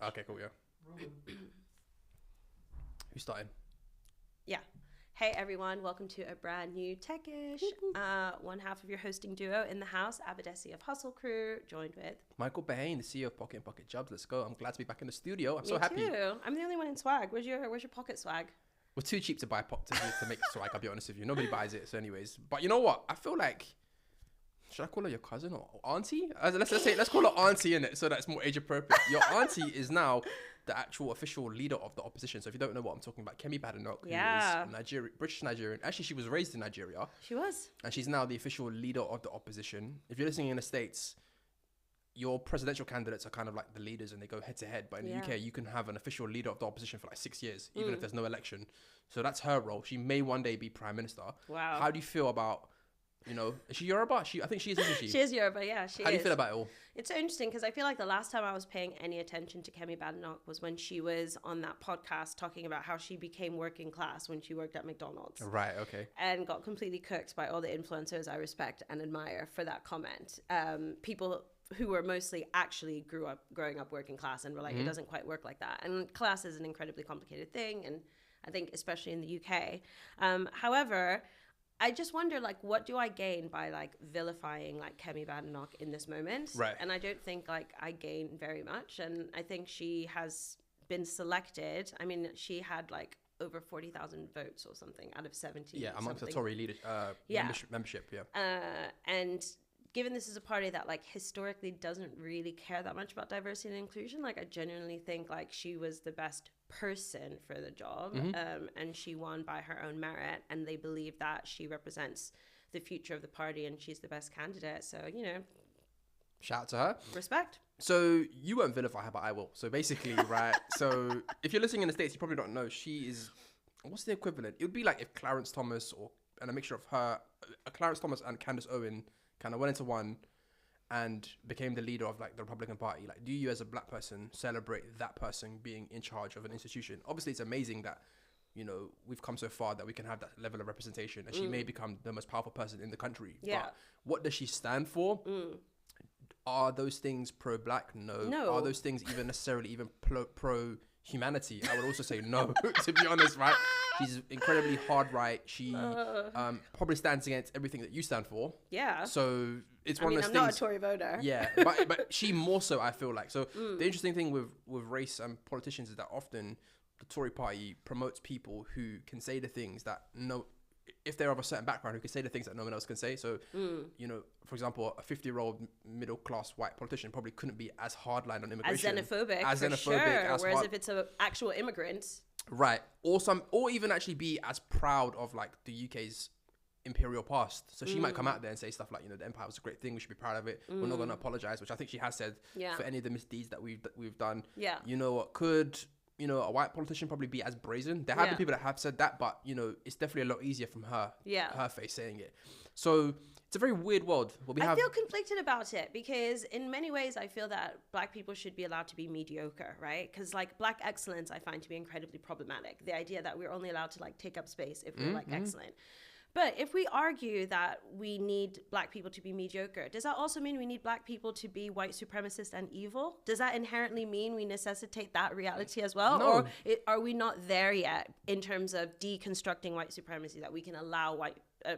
Okay, cool, yeah. Who's starting? Yeah. Hey everyone, welcome to a brand new Techish. One half of your hosting duo in the house, Abadesi of Hustle Crew, joined with Michael Bahane, the CEO of Pocket and Pocket Jobs. Let's go. I'm glad to be back in the studio. I'm me so happy. too. I'm the only one in swag. Where's your pocket swag? We're too cheap to buy to make swag, I'll be honest with you. Nobody buys it, so anyways. But you know what? I feel like, should I call her your cousin or auntie? Let's call her auntie in it so that's more age appropriate. Your auntie is now the actual official leader of the opposition. So if you don't know what I'm talking about, Kemi Badenoch, who is British Nigerian. Actually, she was raised in Nigeria. She was. And she's now the official leader of the opposition. If you're listening in the States, your presidential candidates are kind of like the leaders and they go head to head. But in the UK, you can have an official leader of the opposition for like 6 years, even if there's no election. So that's her role. She may one day be prime minister. Wow. How do you feel about, is she Yoruba? I think she is, isn't she? She is Yoruba, yeah, she is. How do you feel about it all? It's so interesting because I feel like the last time I was paying any attention to Kemi Badenoch was when she was on that podcast talking about how she became working class when she worked at McDonald's. Right, okay. And got completely cooked by all the influencers I respect and admire for that comment. People who were mostly actually growing up working class and were like, it doesn't quite work like that. And class is an incredibly complicated thing. And I think especially in the UK. However, I just wonder, like, what do I gain by, like, vilifying, like, Kemi Badenoch in this moment? Right. And I don't think, like, I gain very much. And I think she has been selected. I mean, she had, like, over 40,000 votes or something out of 70. Yeah, amongst the Tory leadership, membership, yeah. And given this is a party that, like, historically doesn't really care that much about diversity and inclusion, like, I genuinely think, like, she was the best person for the job, and she won by her own merit, and they believe that she represents the future of the party and she's the best candidate. So, Shout out to her. Respect. So you won't vilify her, but I will. So basically, right, so if you're listening in the States, you probably don't know, she is, what's the equivalent? It would be like if Clarence Thomas and a mixture of her, Clarence Thomas and Candace Owen kind of went into one and became the leader of, like, the Republican Party. Like, do you as a black person celebrate that person being in charge of an institution? Obviously, it's amazing that, we've come so far that we can have that level of representation, and she may become the most powerful person in the country. Yeah. But what does she stand for? Are those things pro-black? No. Are those things even necessarily even pro-humanity? I would also say no, to be honest, right? She's incredibly hard right. She probably stands against everything that you stand for. Yeah. So it's one of those things. I'm not a Tory voter. Yeah, but she more so, I feel like. So the interesting thing with race and politicians is that often the Tory party promotes people who can say the things that if they're of a certain background, who can say the things that no one else can say. So, for example, a 50-year-old middle-class white politician probably couldn't be as hardline on immigration. As xenophobic, sure. Whereas if it's an actual immigrant. Right. Or even actually be as proud of, like, the UK's imperial past. So she might come out there and say stuff like, the empire was a great thing, we should be proud of it. We're not going to apologize, which I think she has said for any of the misdeeds that we've done. Yeah. You know what? Could a white politician probably be as brazen? There have been people that have said that, but it's definitely a lot easier from her face saying it. So it's a very weird world. I feel conflicted about it because in many ways I feel that black people should be allowed to be mediocre, right? Because, like, black excellence I find to be incredibly problematic. The idea that we're only allowed to, like, take up space if we're like excellent. But if we argue that we need black people to be mediocre, does that also mean we need black people to be white supremacist and evil? Does that inherently mean we necessitate that reality as well? No. Or are we not there yet in terms of deconstructing white supremacy, that we can allow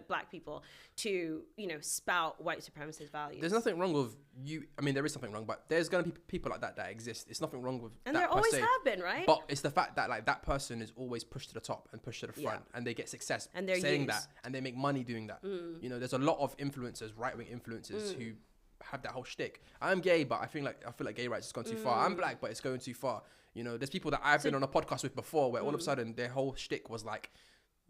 black people to, spout white supremacist values? There's nothing wrong with you. I mean, there is something wrong, but there's going to be people like that exist. It's nothing wrong with and that. And there always have been, right? But it's the fact that, like, that person is always pushed to the top and pushed to the front, and they get success and they're saying that, and they make money doing that. There's a lot of influencers, right-wing influencers, who have that whole shtick. I'm gay, but I feel like gay rights has gone too far. I'm black, but it's going too far. There's people that I've been on a podcast with before where all of a sudden their whole shtick was like,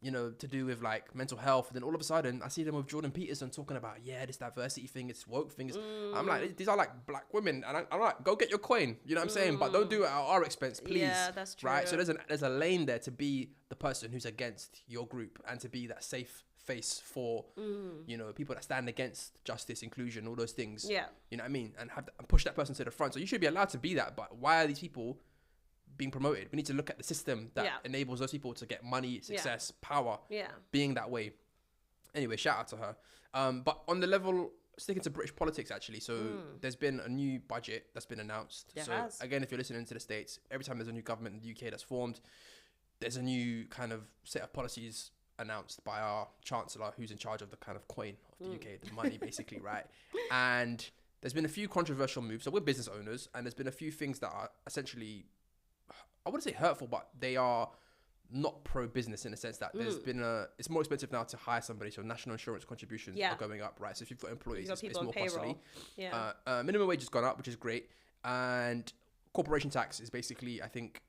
to do with, like, mental health. And then all of a sudden I see them with Jordan Peterson talking about, this diversity thing, it's woke things. I'm like, these are, like, black women. And I'm like, go get your coin. You know what I'm saying? But don't do it at our expense, please. Yeah, that's true. Right? So there's a lane there to be the person who's against your group and to be that safe face for, people that stand against justice, inclusion, all those things. Yeah. You know what I mean? And push that person to the front. So you should be allowed to be that. But why are these people being promoted? We need to look at the system that enables those people to get money, success, power, being that way. Anyway, shout out to her. But on the level sticking to British politics actually. So there's been a new budget that's been announced. There so has. again, if you're listening to the States, every time there's a new government in the UK that's formed, there's a new kind of set of policies announced by our chancellor, who's in charge of the kind of coin of the UK, the money basically, right? And there's been a few controversial moves. So we're business owners, and there's been a few things that are essentially, I wouldn't say hurtful, but they are not pro-business in the sense that there's been it's more expensive now to hire somebody, so national insurance contributions are going up, right? So if you've got employees, it's more costly. Minimum wage has gone up, which is great, and corporation tax is basically, I think,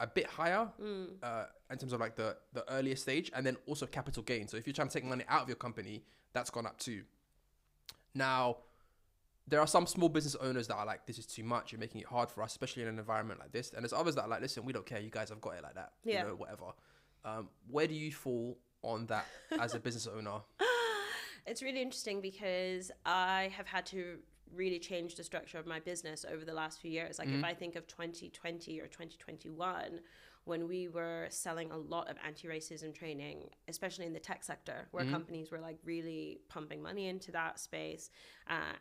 a bit higher in terms of like the earlier stage, and then also capital gain. So if you're trying to take money out of your company, that's gone up too. Now, there are some small business owners that are like, this is too much, you're making it hard for us, especially in an environment like this. And there's others that are like, listen, we don't care, you guys have got it like that, you know, whatever. Where do you fall on that as a business owner? It's really interesting because I have had to really change the structure of my business over the last few years. Like if I think of 2020 or 2021, when we were selling a lot of anti-racism training, especially in the tech sector, where companies were like really pumping money into that space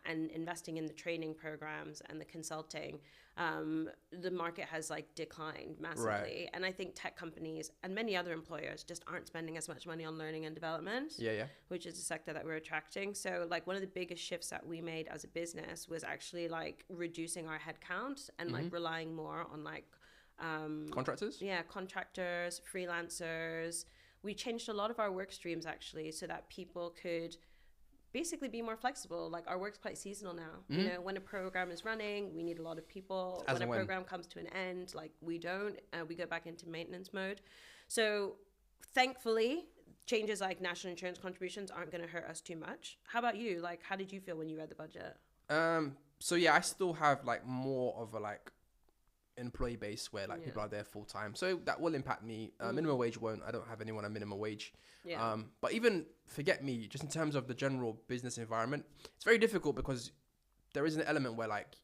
and investing in the training programs and the consulting, the market has like declined massively. Right. And I think tech companies and many other employers just aren't spending as much money on learning and development, which is a sector that we're attracting. So like one of the biggest shifts that we made as a business was actually like reducing our headcount and like relying more on like contractors, freelancers. We changed a lot of our work streams actually so that people could basically be more flexible. Like our work's quite seasonal now. You know, when a program is running, we need a lot of people. When a program comes to an end, like we don't, we go back into maintenance mode. So thankfully, changes like national insurance contributions aren't going to hurt us too much. How about you? Like, how did you feel when you read the budget? So yeah, I still have like more of a like employee base where like people are there full time, so that will impact me. Minimum wage won't. I don't have anyone on minimum wage. But even forget me, just in terms of the general business environment, it's very difficult because there is an element where like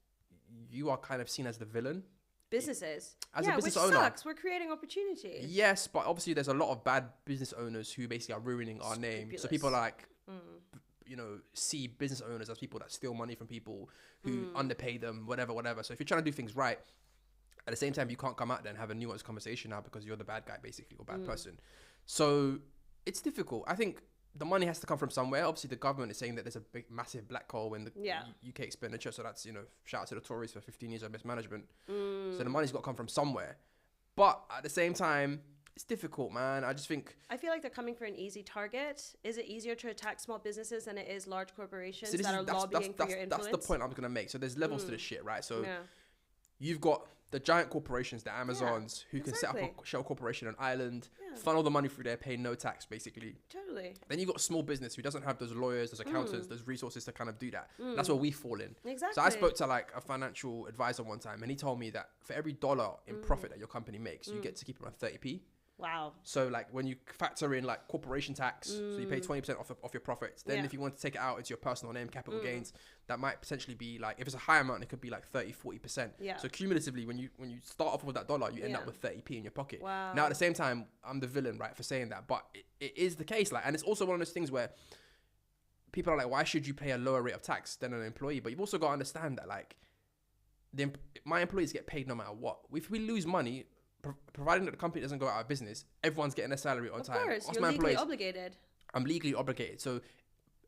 you are kind of seen as the villain. Businesses as a business which owner sucks. We're creating opportunities. Yes, but obviously there's a lot of bad business owners who basically are ruining our name. So people like you know, see business owners as people that steal money from people, who underpay them, whatever. So if you're trying to do things right, at the same time, you can't come out there and have a nuanced conversation now because you're the bad guy, basically, or bad person. So it's difficult. I think the money has to come from somewhere. Obviously, the government is saying that there's a big, massive black hole in the UK expenditure. So that's, you know, shout out to the Tories for 15 years of mismanagement. So the money's got to come from somewhere. But at the same time, it's difficult, man. I feel like they're coming for an easy target. Is it easier to attack small businesses than it is large corporations that are lobbying for your influence? That's the point I'm going to make. So there's levels to this shit, right? So you've got the giant corporations, the Amazons, who can set up a shell corporation on Ireland, funnel the money through there, pay no tax, basically. Totally. Then you've got a small business who doesn't have those lawyers, those accountants, those resources to kind of do that. That's where we fall in. Exactly. So I spoke to like a financial advisor one time, and he told me that for every dollar in profit that your company makes, you get to keep around 30p. Wow. So like when you factor in like corporation tax, so you pay 20% off your profits. Then if you want to take it out into your personal name, capital gains, that might potentially be like, if it's a high amount, it could be like 30-40%. Yeah. So cumulatively, when you start off with that dollar, you end up with 30p in your pocket. Wow. Now at the same time, I'm the villain, right, for saying that, but it is the case. Like, and it's also one of those things where people are like, why should you pay a lower rate of tax than an employee? But you've also got to understand that like my employees get paid no matter what. If we lose money, providing that the company doesn't go out of business, everyone's getting their salary on time. Of course, you're legally obligated. I'm legally obligated. So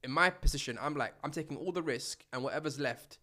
in my position, I'm taking all the risk, and whatever's left,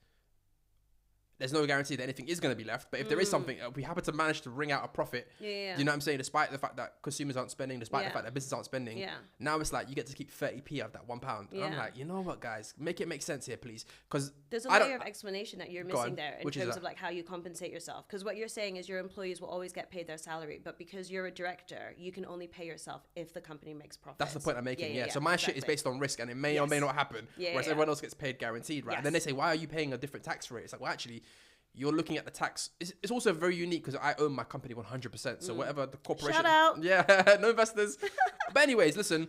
there's no guarantee that anything is going to be left. But if there is something, we happen to manage to wring out a profit. Do you know what I'm saying? Despite the fact that consumers aren't spending, despite the fact that businesses aren't spending. Now it's like you get to keep 30p of that £1. And I'm like, you know what, guys? Make it make sense here, please. Because there's a layer of explanation that you're missing there in terms of like how you compensate yourself. Because what you're saying is your employees will always get paid their salary, but because you're a director, you can only pay yourself if the company makes profit. That's the point I'm making. So my shit is based on risk, and it may or may not happen. Whereas everyone else gets paid guaranteed, right? And then they say, why are you paying a different tax rate? It's like, well, actually, you're looking at the tax. It's also very unique because I own my company 100%. So whatever the corporation. Shout out. Yeah, no investors. But anyways, listen,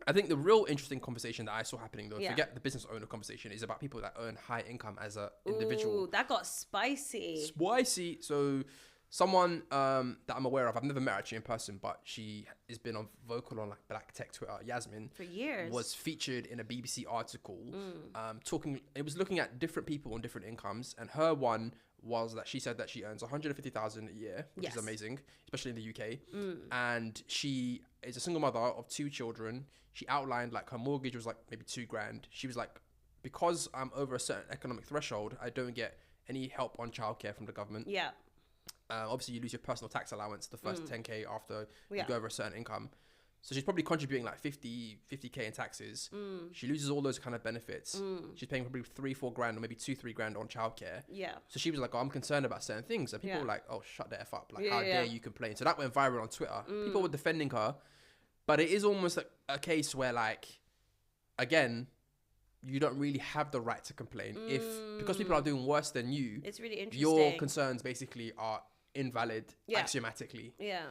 I think the real interesting conversation that I saw happening, though, forget the business owner conversation, is about people that earn high income as an individual. Ooh, that got spicy. Spicy. So Someone that I'm aware of, I've never met her actually in person, but she has been vocal on like Black Tech Twitter. Yasmin for years was featured in a BBC article, talking. It was looking at different people on different incomes, and her one was that she said that she earns 150,000 a year, which is amazing, especially in the UK. And she is a single mother of 2 children. She outlined like her mortgage was like maybe $2,000. She was like, because I'm over a certain economic threshold, I don't get any help on childcare from the government. Yeah. Obviously, you lose your personal tax allowance the first 10K after you go over a certain income. So she's probably contributing like 50K in taxes. She loses all those kind of benefits. She's paying probably 3-4 grand or maybe 2-3 grand on childcare. Yeah. So she was like, oh, I'm concerned about certain things. And people were like, oh, shut the F up. Like, how dare you complain? So that went viral on Twitter. People were defending her. But it is almost like a case where, like, again, you don't really have the right to complain. Because people are doing worse than you, it's really interesting. Your concerns basically are invalid axiomatically. Yeah.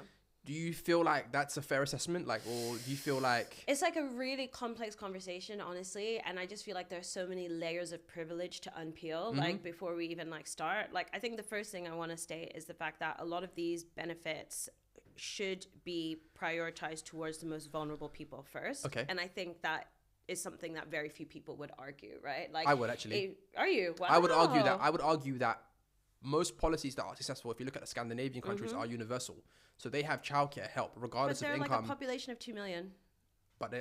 Do you feel like that's a fair assessment? Like, or do you feel like... It's like a really complex conversation, honestly. And I just feel like there's so many layers of privilege to unpeel, like, before we even, like, start. Like, I think the first thing I want to state is the fact that a lot of these benefits should be prioritized towards the most vulnerable people first. Okay. And I think that is something that very few people would argue, right? Like, I would actually. Are you? Wow. I would argue that most policies that are successful, if you look at the Scandinavian countries, are universal. So they have childcare help regardless of income. But they're like a population of 2 million. But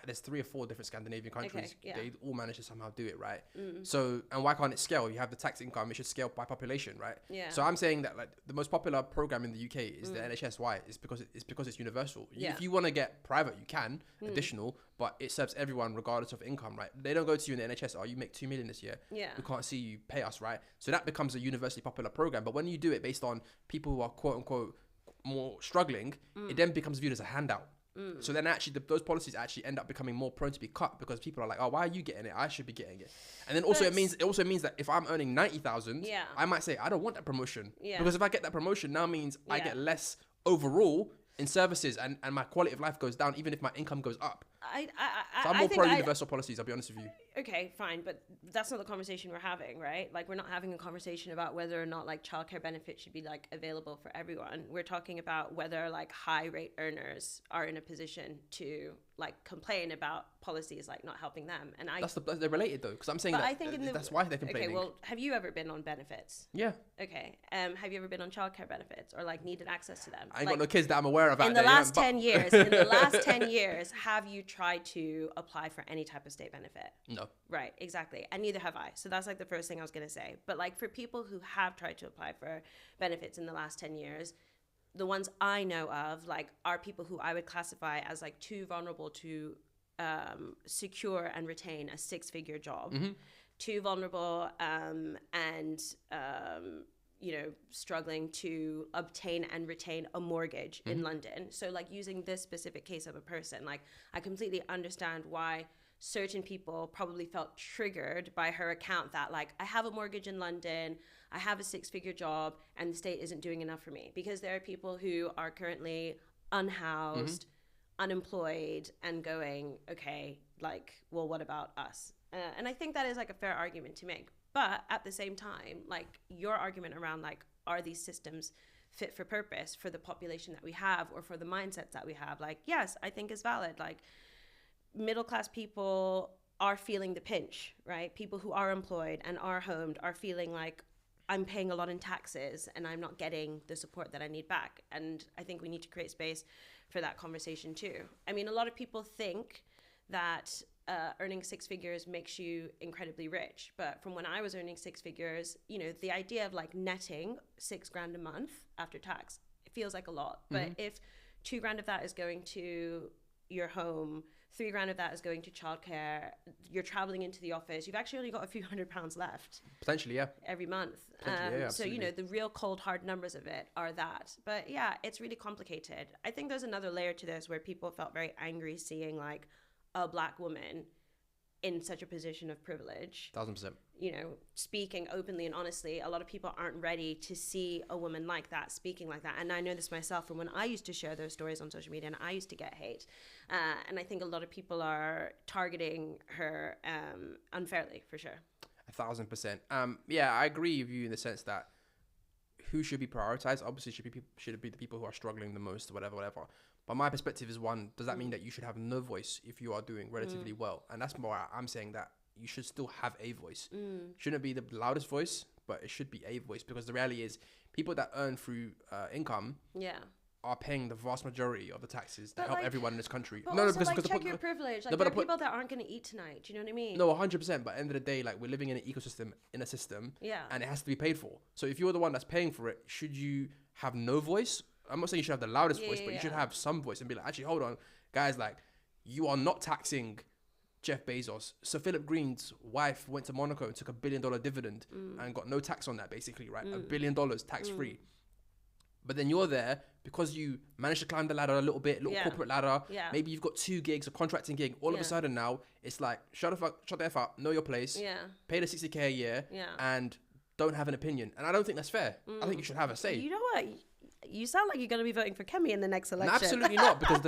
there's 3 or 4 different Scandinavian countries. Okay, They all manage to somehow do it, right? So, and why can't it scale? You have the tax income, it should scale by population, right? Yeah. So I'm saying that like the most popular program in the UK is the NHS. Why? It's because it's universal. Yeah. If you want to get private, you can additional, but it serves everyone regardless of income, right? They don't go to you in the NHS. Oh, you make 2 million this year. Yeah. We can't see you pay us, right? So that becomes a universally popular program. But when you do it based on people who are quote unquote more struggling, it then becomes viewed as a handout. So then actually those policies actually end up becoming more prone to be cut because people are like, oh, why are you getting it? I should be getting it. And then also it means that if I'm earning 90,000, I might say I don't want that promotion because if I get that promotion now means I get less overall in services and my quality of life goes down even if my income goes up. So I'm more pro universal policies, I'll be honest with you. Okay, fine, but that's not the conversation we're having, right? Like, we're not having a conversation about whether or not like childcare benefits should be like available for everyone. We're talking about whether like high rate earners are in a position to like complain about policies like not helping them. And they're related though, because I'm saying that's why they're complaining. Okay, well, have you ever been on benefits? Yeah. Okay. Have you ever been on childcare benefits or like needed access to them? I ain't got no kids that I'm aware of. In the last 10 years, in the last 10 years, have you tried to apply for any type of state benefit? No. Right, exactly. And neither have I. So that's like the first thing I was going to say. But like for people who have tried to apply for benefits in the last 10 years, the ones I know of like are people who I would classify as like too vulnerable to secure and retain a 6-figure job, too vulnerable and struggling to obtain and retain a mortgage in London. So like using this specific case of a person, like I completely understand why certain people probably felt triggered by her account that like, I have a mortgage in London, I have a 6-figure job, and the state isn't doing enough for me. Because there are people who are currently unhoused, unemployed, and going, okay, like, well, what about us? And I think that is like a fair argument to make. But at the same time, like your argument around like, are these systems fit for purpose for the population that we have or for the mindsets that we have? Like, yes, I think is valid. Like, middle-class people are feeling the pinch, right? People who are employed and are homed are feeling like I'm paying a lot in taxes and I'm not getting the support that I need back. And I think we need to create space for that conversation too. I mean, a lot of people think that earning 6 figures makes you incredibly rich. But from when I was earning 6 figures, the idea of like netting $6,000 a month after tax, it feels like a lot. But if $2,000 of that is going to your home, $3,000 of that is going to childcare, you're traveling into the office, you've actually only got a few £100s left. Potentially, yeah. Every month. So, the real cold, hard numbers of it are that. But yeah, it's really complicated. I think there's another layer to this where people felt very angry seeing like a Black woman in such a position of privilege. 1,000%. Speaking openly and honestly. A lot of people aren't ready to see a woman like that, speaking like that. And I know this myself from when I used to share those stories on social media and I used to get hate. And I think a lot of people are targeting her unfairly, for sure. 1,000%. Yeah, I agree with you in the sense that who should be prioritized. Obviously, should it be the people who are struggling the most, or whatever. But my perspective is, one, does that mean that you should have no voice if you are doing relatively well? And that's more I'm saying that you should still have a voice. Shouldn't be the loudest voice, but it should be a voice, because the reality is people that earn through income are paying the vast majority of the taxes that help everyone in this country. But also, because check your privilege. Like, there are people that aren't going to eat tonight. Do you know what I mean? No, 100%. But at the end of the day, like, we're living in an ecosystem, and it has to be paid for. So if you're the one that's paying for it, should you have no voice? I'm not saying you should have the loudest voice, but you should have some voice and be like, actually, hold on, guys, like, you are not taxing Jeff Bezos. Sir Philip Green's wife went to Monaco and took $1 billion dividend and got no tax on that, basically, right? $1 billion tax-free. But then you're there because you managed to climb the ladder a little bit, corporate ladder. Yeah. Maybe you've got 2 gigs, a contracting gig. All of a sudden now, it's like, shut the F up, know your place, pay the $60K a year, and don't have an opinion. And I don't think that's fair. I think you should have a say. You know what? You sound like you're going to be voting for Kemi in the next election. No, absolutely not, because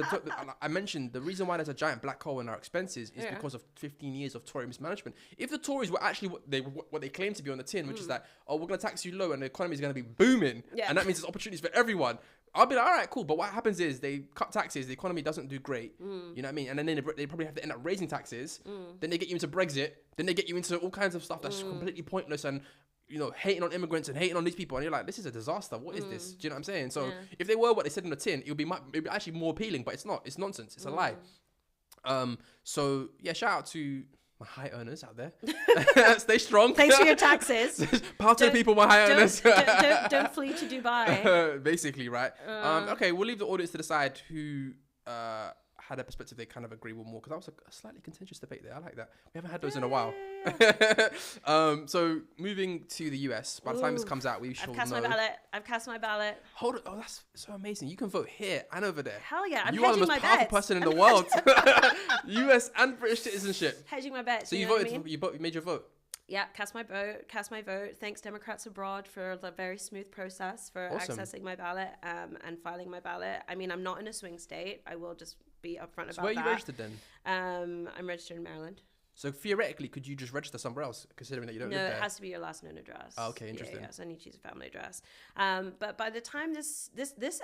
I mentioned the reason why there's a giant black hole in our expenses is because of 15 years of Tory mismanagement. If the Tories were actually what they claim to be on the tin, which is that, oh, we're going to tax you low and the economy is going to be booming, and that means there's opportunities for everyone, I'll be like, all right, cool. But what happens is they cut taxes, the economy doesn't do great. You know what I mean? And then they probably have to end up raising taxes. Then they get you into Brexit. Then they get you into all kinds of stuff that's completely pointless and, you know, hating on immigrants and hating on these people, and you're like, this is a disaster. What is this? Do you know what I'm saying? So if they were what they said in the tin, it would be actually more appealing, but it's not. It's nonsense. It's a lie. So yeah, shout out to my high earners out there. Stay strong. Thanks for your taxes. Power to the people, my high earners. Don't flee to Dubai. Basically, right? Okay, we'll leave the audience to decide who had a perspective they kind of agree with more, because that was a slightly contentious debate there. I like that. We haven't had those in a while. So moving to the US, by the time this comes out, we shall know. I've cast my ballot. Hold it. Oh, that's so amazing. You can vote here and over there. Hell yeah. You are the most powerful person in the world. US and British citizenship. Hedging my bets. So you voted, you made your vote. Yeah, cast my vote. Thanks, Democrats abroad, for the very smooth process for accessing my ballot and filing my ballot. I mean, I'm not in a swing state. I will just be upfront about that. So where are you registered then? I'm registered in Maryland. So theoretically, could you just register somewhere else, considering that you don't live there? No, it has to be your last known address. Oh, okay, interesting. Yeah, so I need to use a family address. But by the time this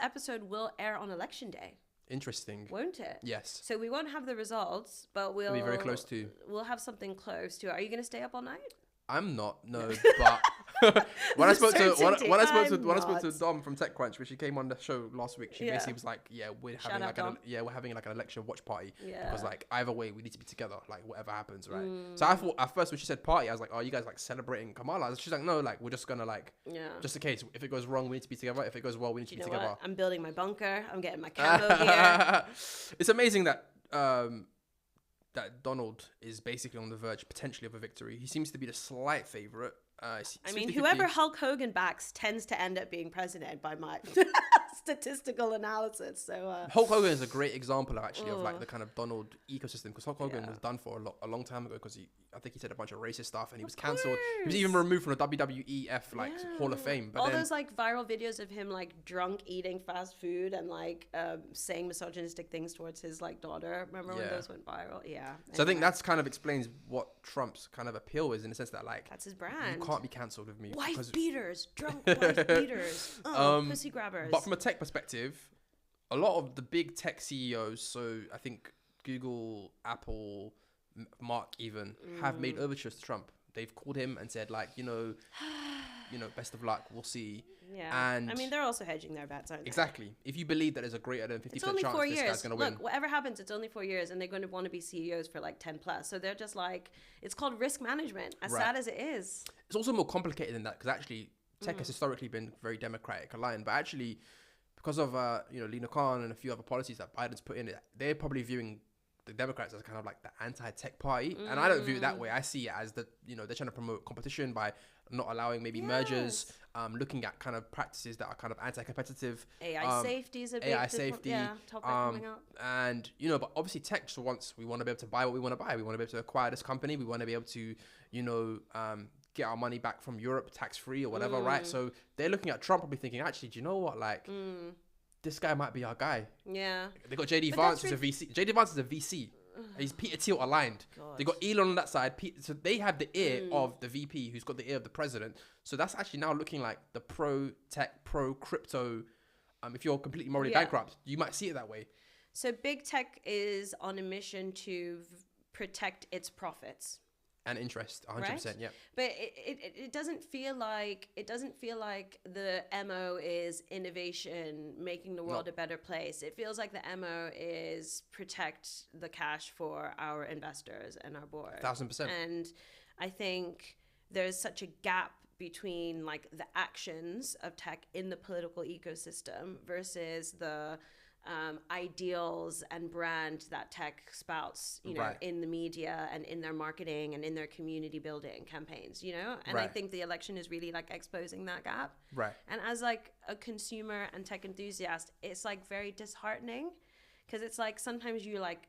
episode will air on election day. Interesting. Won't it? Yes. So we won't have the results, but we'll be very close to. We'll have something close to. Are you going to stay up all night? I'm not, no, but when I spoke to Dom from TechCrunch, when she came on the show last week, she basically was like, we're having like an election watch party, because like either way we need to be together, like whatever happens, right? So I thought at first when she said party, I was like, oh, you guys like celebrating Kamala? She's like, no, like we're just gonna like just in case if it goes wrong we need to be together, if it goes well we need to be together. What? I'm building my bunker, I'm getting my camo gear. It's amazing that that Donald is basically on the verge potentially of a victory. He seems to be the slight favorite. I mean, 50-50. Whoever Hulk Hogan backs tends to end up being president by my statistical analysis. So Hulk Hogan is a great example of like the kind of Donald ecosystem, because Hulk Hogan was done for a long time ago, because I think he said a bunch of racist stuff and he was cancelled. He was even removed from the WWEF Hall of Fame. But all those like viral videos of him like drunk eating fast food and like saying misogynistic things towards his like daughter. Remember when those went viral? Yeah. So I think that's kind of explains what Trump's kind of appeal is, in the sense that like that's his brand. You can't be cancelled with me. Wife beaters, drunk wife beaters, pussy grabbers. But from a tech perspective, a lot of the big tech CEOs, so I think Google, Apple, Mark even, have made overtures to Trump. They've called him and said like, you know, best of luck, we'll see. Yeah. And I mean, they're also hedging their bets, aren't they? Exactly. If you believe that there's a greater than 50% chance this guy's going to win. Look, whatever happens, it's only 4 years, and they're going to want to be CEOs for like 10 plus. So they're just like, it's called risk management, as sad as it is. It's also more complicated than that, because actually tech has historically been very democratic aligned, but actually because of Lena Khan and a few other policies that Biden's put in, they're probably viewing the Democrats as kind of like the anti-tech party, and I don't view it that way. I see it as they're trying to promote competition by not allowing maybe mergers, looking at kind of practices that are kind of anti-competitive. AI safety is a big topic coming up. And but obviously tech wants, we want to be able to buy what we want to buy. We want to be able to acquire this company. We want to be able to get our money back from Europe tax-free or whatever, right? So they're looking at Trump probably thinking, actually, do you know what, like this guy might be our guy. Yeah. They got JD Vance as a VC. JD Vance is a VC. He's Peter Thiel aligned. God. They got Elon on that side. So they have the ear of the VP, who's got the ear of the president. So that's actually now looking like the pro-tech, pro-crypto. If you're completely morally bankrupt, you might see it that way. So big tech is on a mission to protect its profits. And interest, 100%, right? yeah. But it doesn't feel like the MO is innovation, making the world a better place. It feels like the MO is protect the cash for our investors and our board. 1,000%. And I think there's such a gap between like the actions of tech in the political ecosystem versus the ideals and brand that tech spouts, you know, in the media and in their marketing and in their community building campaigns, you know? And I think the election is really like exposing that gap. Right. And as like a consumer and tech enthusiast, it's like very disheartening because it's like sometimes you like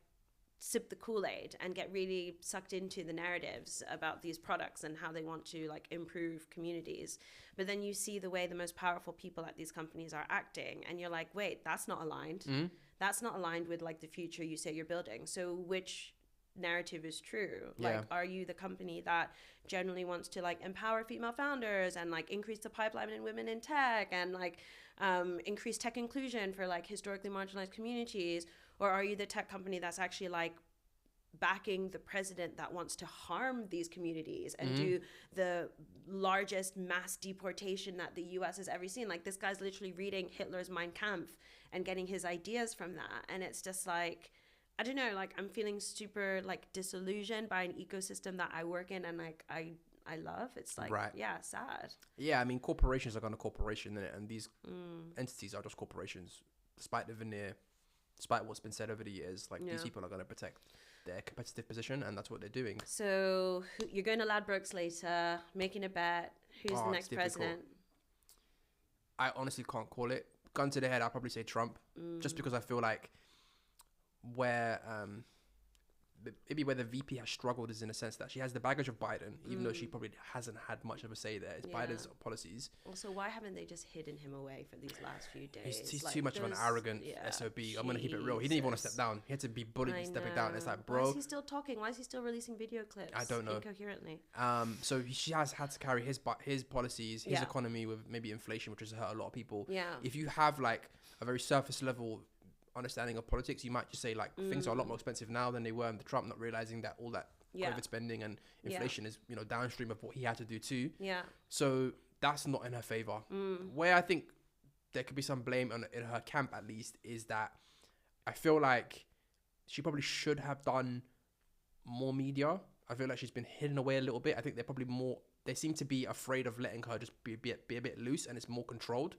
sip the Kool-Aid and get really sucked into the narratives about these products and how they want to like improve communities. But then you see the way the most powerful people at these companies are acting and you're like, wait, that's not aligned. That's not aligned with like the future you say you're building. So which narrative is true? Like, are you the company that generally wants to like empower female founders and like increase the pipeline in women in tech and like increase tech inclusion for like historically marginalized communities? Or are you the tech company that's actually like backing the president that wants to harm these communities and do the largest mass deportation that the US has ever seen? Like this guy's literally reading Hitler's Mein Kampf and getting his ideas from that. And it's just like, I don't know, like I'm feeling super like disillusioned by an ecosystem that I work in and like I love. It's like, sad. Yeah, I mean, corporations are going to corporation, and these entities are just corporations, despite the veneer. Despite what's been said over the years, like these people are going to protect their competitive position, and that's what they're doing. So you're going to Ladbrokes later, making a bet. Who's the next president? I honestly can't call it. Gun to the head, I'll probably say Trump, just because I feel like where the VP has struggled is in a sense that she has the baggage of Biden, even though she probably hasn't had much of a say there. It's Biden's policies. Also, why haven't they just hidden him away for these last few days? He's like, too much of an arrogant SOB. I'm going to keep it real. He didn't even want to step down. He had to be bullied stepping down. It's like, bro. Why is he still talking? Why is he still releasing video clips? I don't know. Incoherently. So she has had to carry his policies, his economy with maybe inflation, which has hurt a lot of people. Yeah. If you have like a very surface level understanding of politics, you might just say like things are a lot more expensive now than they were under Trump, not realizing that all that COVID spending and inflation is, you know, downstream of what he had to do too. Yeah. So that's not in her favor. Where I think there could be some blame in her camp, at least, is that I feel like she probably should have done more media. I feel like she's been hidden away a little bit. I think they're probably more. They seem to be afraid of letting her just be a bit loose, and it's more controlled.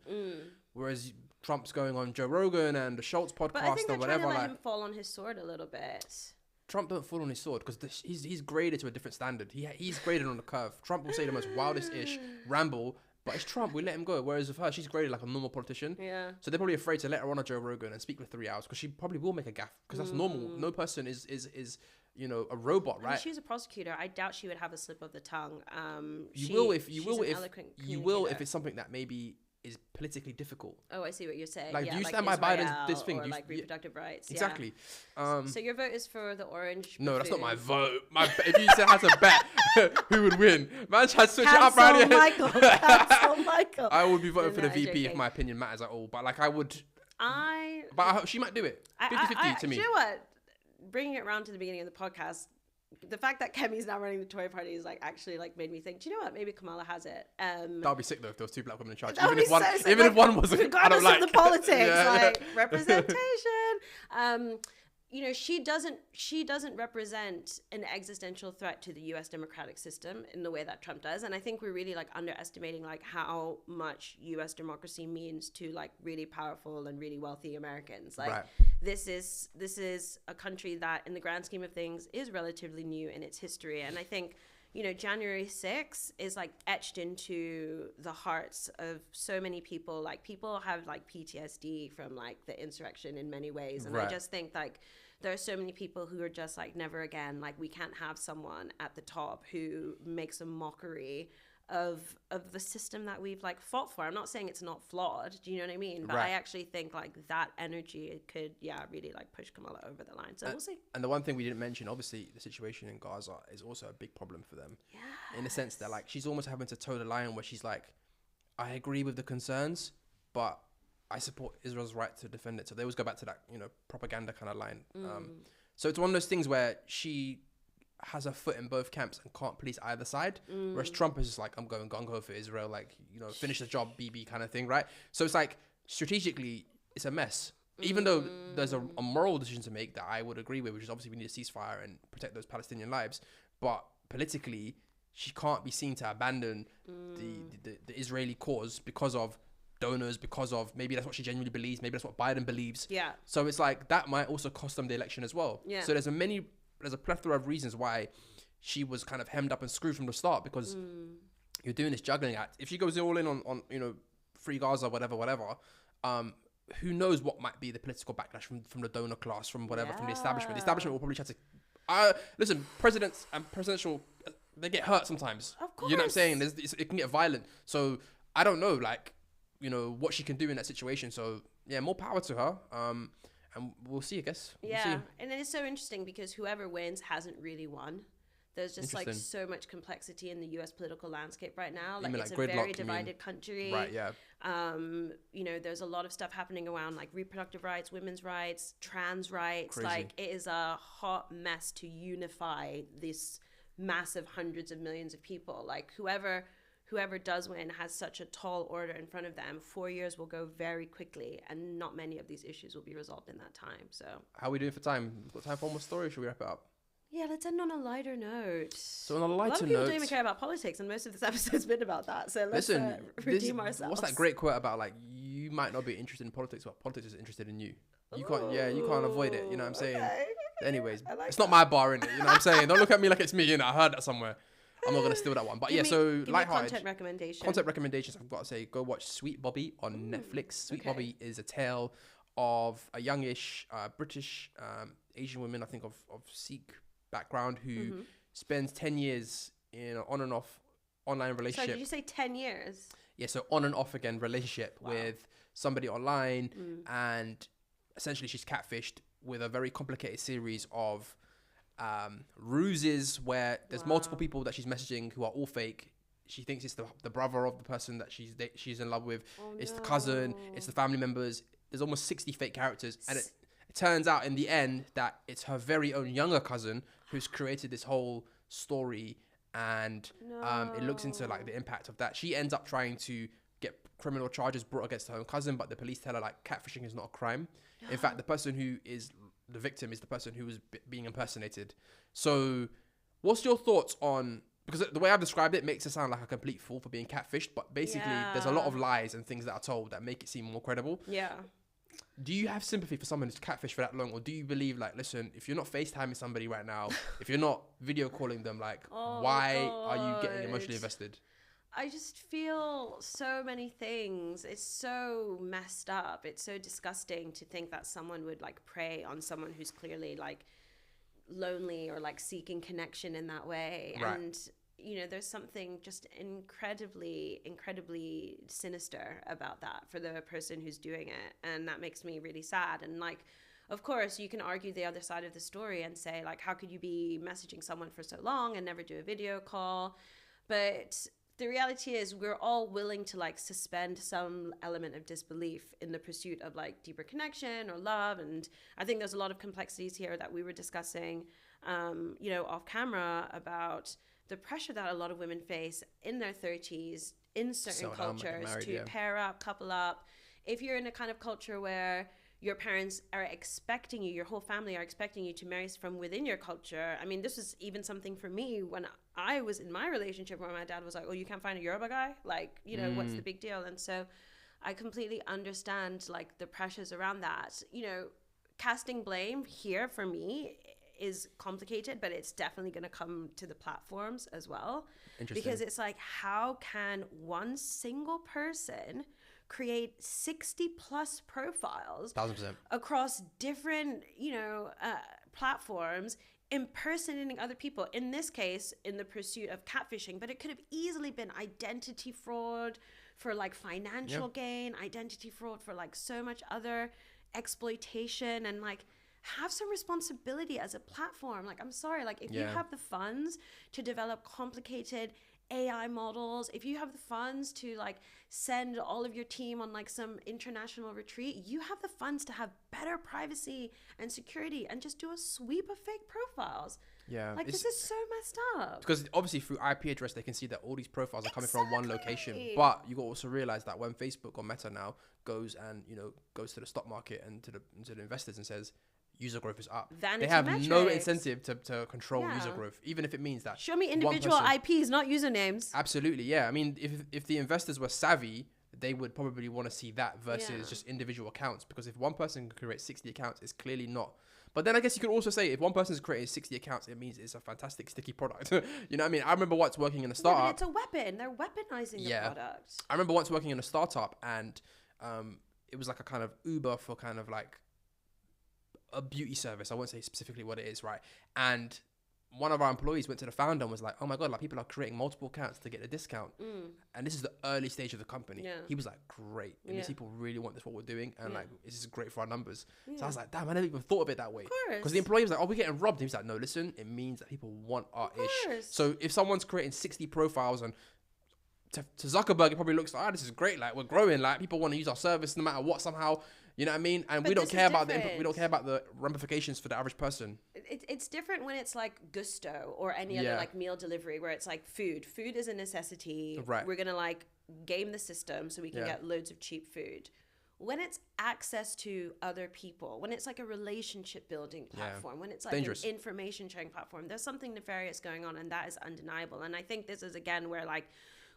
Whereas Trump's going on Joe Rogan and the Schultz podcast but I think or whatever. Let him fall on his sword a little bit. Trump don't fall on his sword because he's graded to a different standard. He's graded on the curve. Trump will say the most wildest-ish ramble, but it's Trump. We let him go. Whereas with her, she's graded like a normal politician. Yeah. So they're probably afraid to let her on a Joe Rogan and speak for 3 hours because she probably will make a gaffe because that's normal. No person is you know, a robot, right? I mean, she's a prosecutor. I doubt she would have a slip of the tongue. You will if it's something that maybe is politically difficult. Oh, I see what you're saying. Like, yeah, do you like stand by Biden's this thing? Or like reproductive rights. Exactly. Yeah. So your vote is for the orange. No, that's not my vote. If you said had to bet who would win, man, try to switch it up right here. Cancel Michael. I would be voting for the VP if my opinion matters at all. But like, I would. But she might do it. 50-50 to me. You know what? Bringing it around to the beginning of the podcast, the fact that Kemi's now running the Tory party is like actually like made me think, do you know what? Maybe Kamala has it. That'd be sick though if there was 2 black women in charge. Even if one wasn't, regardless of the politics, like representation. You know, she doesn't represent an existential threat to the U.S. democratic system in the way that Trump does, and I think we're really like underestimating like how much U.S. democracy means to like really powerful and really wealthy Americans. Like this is a country that, in the grand scheme of things, is relatively new in its history, and I think, you know, January 6th is like etched into the hearts of so many people. Like people have like PTSD from like the insurrection in many ways, and I just think like there are so many people who are just like, never again. Like we can't have someone at the top who makes a mockery of the system that we've like fought for. I'm not saying it's not flawed. Do you know what I mean? But Right. I actually think like that energy could, really like push Kamala over the line. So we'll see. And the one thing we didn't mention, obviously, the situation in Gaza is also a big problem for them. Yeah. In the sense that, like, she's almost having to toe the line where she's like, I agree with the concerns, but I support Israel's right to defend it. So they always go back to that, propaganda kind of line. So it's one of those things where she has a foot in both camps and can't police either side. Whereas Trump is just like, I'm going gung-ho for Israel, like, finish the job, BB kind of thing, right? So it's like, strategically, it's a mess. Even though there's a moral decision to make that I would agree with, which is obviously we need a ceasefire and protect those Palestinian lives. But politically, she can't be seen to abandon the Israeli cause because of donors, because of maybe that's what she genuinely believes, maybe that's what Biden believes. Yeah. So it's like that might also cost them the election as well. Yeah. So there's a plethora of reasons why she was kind of hemmed up and screwed from the start, because you're doing this juggling act. If she goes all in on free Gaza, whatever, who knows what might be the political backlash from the donor class, from whatever, from the establishment. The establishment will probably try to listen, presidents and presidential, they get hurt sometimes. Of course. You know what I'm saying? It can get violent. So I don't know, like, what she can do in that situation. So yeah, more power to her. And we'll see, I guess. We'll see. And it is so interesting because whoever wins hasn't really won. There's just like so much complexity in the US political landscape right now. Like, it's a very divided country. Right, yeah. There's a lot of stuff happening around like reproductive rights, women's rights, trans rights. Crazy. Like, it is a hot mess to unify this massive hundreds of millions of people. Like, whoever does win has such a tall order in front of them. 4 years will go very quickly, and not many of these issues will be resolved in that time. So how are we doing for time? We've got time for one more story, or should we wrap it up? yeah, let's end on a lighter note. So on a lighter lot of people note, don't even care about politics, and most of this episode's been about that. So let's redeem ourselves. What's that great quote about, like, you might not be interested in politics, but politics is interested in you. You can't avoid it. You know what I'm saying? Okay. Anyways, I like it's not my bar, innit? You know what I'm saying? Don't look at me like it's me, I heard that somewhere. I'm not going to steal that one. But Give me lighthearted. content recommendations, I've got to say, go watch Sweet Bobby on Netflix. Sweet Bobby is a tale of a youngish British Asian woman, I think of Sikh background, who spends 10 years in an on and off online relationship. Sorry, did you say 10 years? Yeah, so on and off again relationship with somebody online, and essentially she's catfished with a very complicated series of ruses where there's multiple people that she's messaging who are all fake. She thinks it's the brother of the person that she's in love with. It's the cousin. It's the family members. There's almost 60 fake characters, and it turns out in the end that it's her very own younger cousin who's created this whole story, and it looks into like the impact of that. She ends up trying to get criminal charges brought against her own cousin, but the police tell her like catfishing is not a crime. In fact, the person who is the victim is the person who was being impersonated. So what's your thoughts on, because the way I've described it makes it sound like a complete fool for being catfished, but basically there's a lot of lies and things that are told that make it seem more credible. Yeah. Do you have sympathy for someone who's catfished for that long, or do you believe, like, listen, if you're not FaceTiming somebody right now, if you're not video calling them, like, why are you getting emotionally invested? I just feel so many things. It's so messed up. It's so disgusting to think that someone would like prey on someone who's clearly like lonely or like seeking connection in that way. Right. And there's something just incredibly sinister about that for the person who's doing it, and that makes me really sad. And like, of course, you can argue the other side of the story and say like, how could you be messaging someone for so long and never do a video call? But the reality is we're all willing to like suspend some element of disbelief in the pursuit of like deeper connection or love. And I think there's a lot of complexities here that we were discussing, off camera, about the pressure that a lot of women face in their 30s in certain cultures to pair up, couple up. If you're in a kind of culture where your parents are expecting you, your whole family are expecting you to marry from within your culture. I mean, this is even something for me when I was in my relationship where my dad was like, oh, you can't find a Yoruba guy? Like, what's the big deal? And so I completely understand like the pressures around that. Casting blame here for me is complicated, but it's definitely going to come to the platforms as well. Because it's like, how can one single person create 60 plus profiles 1,000% across different platforms impersonating other people. In this case, in the pursuit of catfishing, but it could have easily been identity fraud for like financial gain, identity fraud for like so much other exploitation, and like have some responsibility as a platform. Like, I'm sorry, like if you have the funds to develop complicated AI models, if you have the funds to like send all of your team on like some international retreat, you have the funds to have better privacy and security and just do a sweep of fake profiles. Yeah, like this is so messed up. Because obviously through IP address, they can see that all these profiles are coming from one location. But you got to also realize that when Facebook or Meta now goes and, you know, goes to the stock market and to the investors and says user growth is up, Vanity they have metrics. no incentive to control user growth, even if it means that show me individual IPs, not usernames. Absolutely, yeah. I mean, if the investors were savvy, they would probably want to see that versus just individual accounts, because if one person can create 60 accounts, it's clearly not. But then I guess you could also say if one person's creating 60 accounts, it means it's a fantastic sticky product. You know what I mean? I remember once working in a startup. Yeah, but it's a weapon. They're weaponizing the product. I remember once working in a startup, and it was like a kind of Uber for kind of like a beauty service. I won't say specifically what it is, right? And one of our employees went to the founder and was like, oh my God, like people are creating multiple accounts to get a discount. And this is the early stage of the company. Yeah. He was like, great. And these people really want this, what we're doing. And like, this is great for our numbers. So I was like, damn, I never even thought of it that way. Because the employee was like, oh, we're getting robbed. And he was like, no, listen, it means that people want our ish. So if someone's creating 60 profiles, and to Zuckerberg, it probably looks like, this is great. Like, we're growing. Like, people want to use our service no matter what somehow. You know what I mean? And we don't care about the ramifications for the average person. It's different when it's like Gusto or any other like meal delivery, where it's like food. Food is a necessity. Right. We're gonna like game the system so we can get loads of cheap food. When it's access to other people, when it's like a relationship building platform, when it's like dangerous. An information sharing platform, there's something nefarious going on, and that is undeniable. And I think this is again where like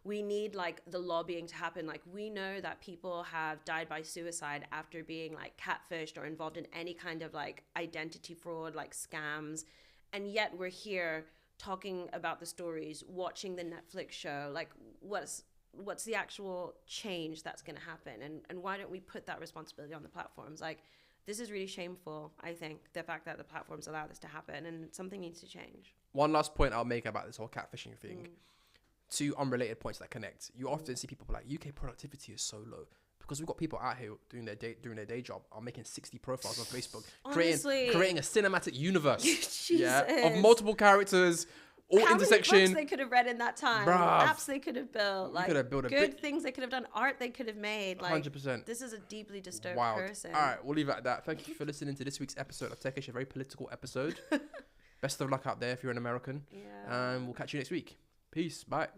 we need like the lobbying to happen. Like, we know that people have died by suicide after being like catfished or involved in any kind of like identity fraud, like scams. And yet we're here talking about the stories, watching the Netflix show. Like, what's the actual change that's going to happen? And why don't we put that responsibility on the platforms? Like, this is really shameful, I think, the fact that the platforms allow this to happen, and something needs to change. One last point I'll make about this whole catfishing thing. Two unrelated points that connect. You often see people like, UK productivity is so low because we've got people out here doing their day job are making 60 profiles on Facebook, creating a cinematic universe of multiple characters, all How intersection. Many books they could have read in that time, apps they could have built, like good things they could have done, art they could have made. Like 100%. This is a deeply disturbed person. All right, we'll leave it at that. Thank you for listening to this week's episode of Techish, a very political episode. Best of luck out there if you're an American. We'll catch you next week. Peace. Bye.